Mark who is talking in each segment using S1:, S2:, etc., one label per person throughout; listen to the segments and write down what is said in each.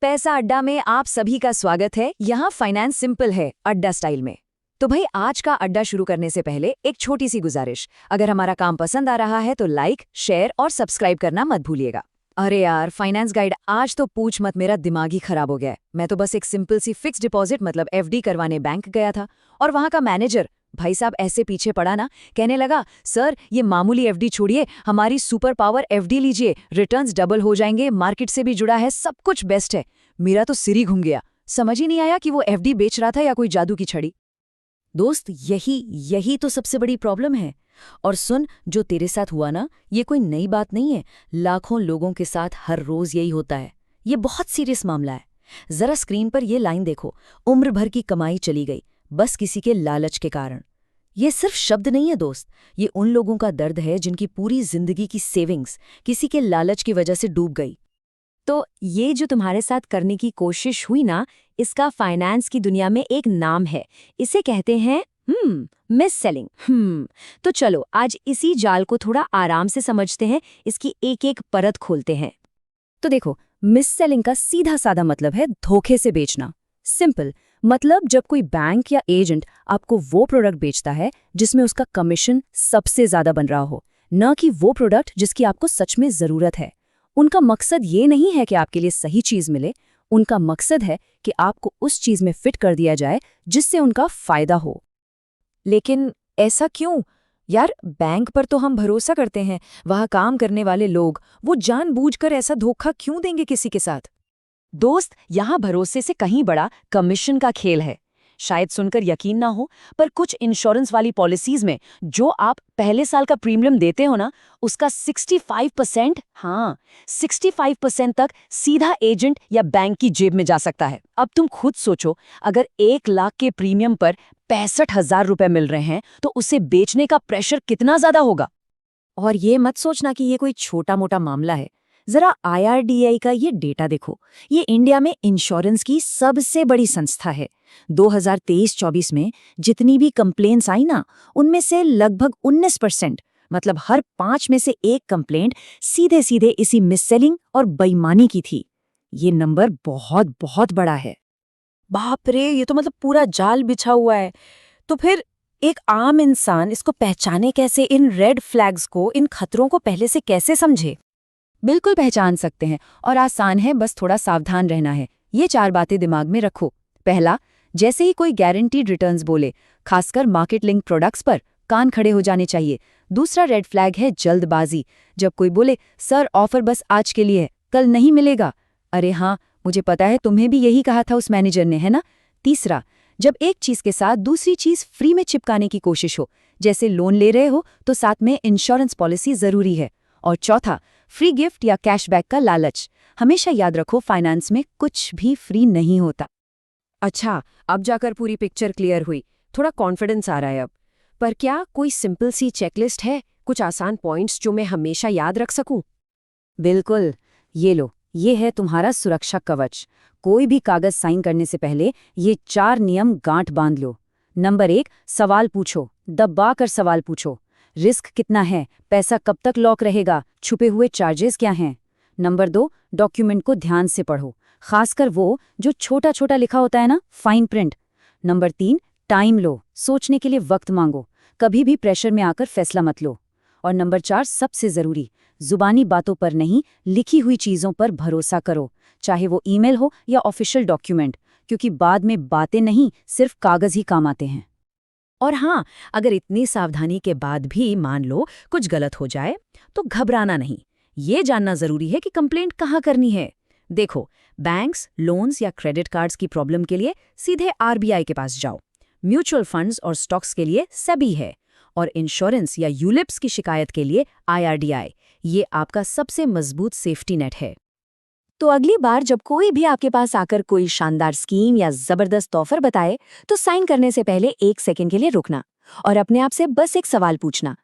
S1: पैसा अड्डा में आप सभी का स्वागत है। यहाँ फाइनेंस सिंपल है, अड्डा स्टाइल में। तो भाई, आज का अड्डा शुरू करने से पहले एक छोटी सी गुजारिश। अगर हमारा काम पसंद आ रहा है तो लाइक, शेयर और सब्सक्राइब करना मत भूलिएगा। अरे यार, फाइनेंस गाइड आज तो पूछ मत, मेरा दिमाग ही खराब हो गया है। मैं तो बस एक सिंपल सी फिक्स डिपॉजिट मतलब एफडी करवाने बैंक गया था, और वहां का मैनेजर भाई साहब ऐसे पीछे पड़ा ना, कहने लगा, सर ये मामूली एफडी छोड़िए, हमारी सुपर पावर एफडी लीजिए, रिटर्न्स डबल हो जाएंगे, मार्केट से भी जुड़ा है, सब कुछ बेस्ट है। मेरा तो सिर ही घूम गया, समझ ही नहीं आया कि वो एफडी बेच रहा था या कोई जादू की छड़ी।
S2: दोस्त, यही तो सबसे बड़ी प्रॉब्लम है। और सुन, जो तेरे साथ हुआ ना, ये कोई नई बात नहीं है। लाखों लोगों के साथ हर रोज यही होता है। ये बहुत सीरियस मामला है। जरा स्क्रीन पर ये लाइन देखो, उम्र भर की कमाई चली गई बस किसी के लालच के कारण। ये सिर्फ शब्द नहीं है दोस्त, ये उन लोगों का दर्द है जिनकी पूरी जिंदगी की सेविंग्स किसी के लालच की वजह से डूब गई।
S1: तो ये जो तुम्हारे साथ करने की कोशिश हुई ना, इसका फाइनेंस की दुनिया में एक नाम है। इसे कहते हैं मिस सेलिंग। तो चलो आज इसी जाल को थोड़ा आराम से समझते हैं, इसकी एक एक परत खोलते हैं। तो देखो, मिस सेलिंग का सीधा साधा मतलब है धोखे से बेचना। सिंपल मतलब जब कोई बैंक या एजेंट आपको वो प्रोडक्ट बेचता है जिसमें उसका कमीशन सबसे ज्यादा बन रहा हो, न कि वो प्रोडक्ट जिसकी आपको सच में जरूरत है। उनका मकसद ये नहीं है कि आपके लिए सही चीज मिले, उनका मकसद है कि आपको उस चीज में फिट कर दिया जाए जिससे उनका फायदा हो। लेकिन ऐसा क्यों यार? बैंक पर तो हम भरोसा करते हैं, वहाँ काम करने वाले लोग, वो जानबूझकर ऐसा धोखा क्यों देंगे किसी के साथ? दोस्त, यहाँ भरोसे से कहीं बड़ा कमीशन का खेल है। शायद सुनकर यकीन ना हो, पर कुछ इंश्योरेंस वाली पॉलिसीज में जो आप पहले साल का प्रीमियम देते हो ना, उसका 65% तक सीधा एजेंट या बैंक की जेब में जा सकता है। अब तुम खुद सोचो, अगर 1 लाख के प्रीमियम पर 65,000 रुपए मिल रहे हैं तो उसे बेचने का प्रेशर कितना ज्यादा होगा। और ये मत सोचना कि ये कोई छोटा मोटा मामला है। जरा IRDAI का ये डेटा देखो, ये इंडिया में इंश्योरेंस की सबसे बड़ी संस्था है। 2023-24 में जितनी भी कंप्लेंट्स आई ना, उनमें से लगभग 19%, मतलब हर 5 में से 1 कंप्लेंट सीधे सीधे इसी मिससेलिंग और बेईमानी की थी। ये नंबर बहुत बहुत बड़ा है।
S2: बाप रे, ये तो मतलब पूरा जाल बिछा हुआ है। तो फिर एक आम इंसान इसको पहचाने कैसे? इन रेड फ्लैग्स को, इन खतरों को पहले से कैसे समझे?
S1: बिल्कुल पहचान सकते हैं, और आसान है, बस थोड़ा सावधान रहना है। ये 4 बातें दिमाग में रखो। पहला, जैसे ही कोई गारंटीड रिटर्न्स बोले, खासकर मार्केट लिंक प्रोडक्ट्स पर, कान खड़े हो जाने चाहिए। दूसरा रेड फ्लैग है जल्दबाजी। जब कोई बोले, सर ऑफर बस आज के लिए है, कल नहीं मिलेगा। अरे हाँ, मुझे पता है, तुम्हें भी यही कहा था उस मैनेजर ने, है ना? तीसरा, जब एक चीज के साथ दूसरी चीज फ्री में चिपकाने की कोशिश हो, जैसे लोन ले रहे हो तो साथ में इंश्योरेंस पॉलिसी जरूरी है। और चौथा, फ्री गिफ्ट या कैशबैक का लालच। हमेशा याद रखो, फाइनेंस में कुछ भी फ्री नहीं होता। अच्छा, अब जाकर पूरी पिक्चर क्लियर हुई, थोड़ा कॉन्फिडेंस आ रहा है अब। पर क्या कोई सिंपल सी चेकलिस्ट है, कुछ आसान पॉइंट्स जो मैं हमेशा याद रख सकूं? बिल्कुल, ये लो, ये है तुम्हारा सुरक्षा कवच। कोई भी कागज साइन करने से पहले ये 4 नियम गांठ बांध लो। नंबर 1, सवाल पूछो, दबा कर सवाल पूछो। रिस्क कितना है, पैसा कब तक लॉक रहेगा, छुपे हुए चार्जेस क्या हैं। नंबर 2, डॉक्यूमेंट को ध्यान से पढ़ो, खासकर वो जो छोटा छोटा लिखा होता है ना, फाइन प्रिंट। नंबर 3, टाइम लो, सोचने के लिए वक्त मांगो, कभी भी प्रेशर में आकर फैसला मत लो। और नंबर 4, सबसे जरूरी, जुबानी बातों पर नहीं, लिखी हुई चीजों पर भरोसा करो, चाहे वो ईमेल हो या ऑफिशियल डॉक्यूमेंट, क्योंकि बाद में बातें नहीं, सिर्फ कागज ही काम आते हैं। और हाँ, अगर इतनी सावधानी के बाद भी मान लो कुछ गलत हो जाए, तो घबराना नहीं। ये जानना जरूरी है कि कंप्लेंट कहाँ करनी है। देखो, बैंक्स, लोन्स या क्रेडिट कार्ड्स की प्रॉब्लम के लिए सीधे RBI के पास जाओ। म्यूचुअल फंड्स और स्टॉक्स के लिए SEBI है। और इंश्योरेंस या यूलिप्स की शिकायत के लिए IRDAI। ये आपका सबसे मजबूत सेफ्टी नेट है। तो अगली बार जब कोई भी आपके पास आकर कोई शानदार स्कीम या जबरदस्त ऑफर बताए, तो साइन करने से पहले 1 सेकंड के लिए रुकना और अपने आप से बस एक सवाल पूछना,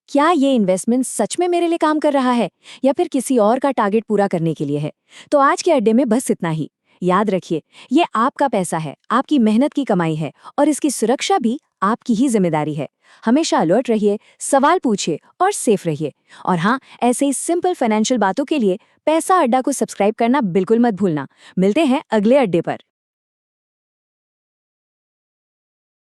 S1: क्या ये इन्वेस्टमेंट सच में मेरे लिए काम कर रहा है या फिर किसी और का टारगेट पूरा करने के लिए है? तो आज के अड्डे में बस इतना ही। याद रखिए, ये आपका पैसा है, आपकी मेहनत की कमाई है, और इसकी सुरक्षा भी आपकी ही जिम्मेदारी है। हमेशा अलर्ट रहिए, सवाल पूछिए और सेफ रहिए। और हाँ, ऐसे ही सिंपल फाइनेंशियल बातों के लिए पैसा अड्डा को सब्सक्राइब करना बिल्कुल मत भूलना। मिलते हैं अगले अड्डे पर।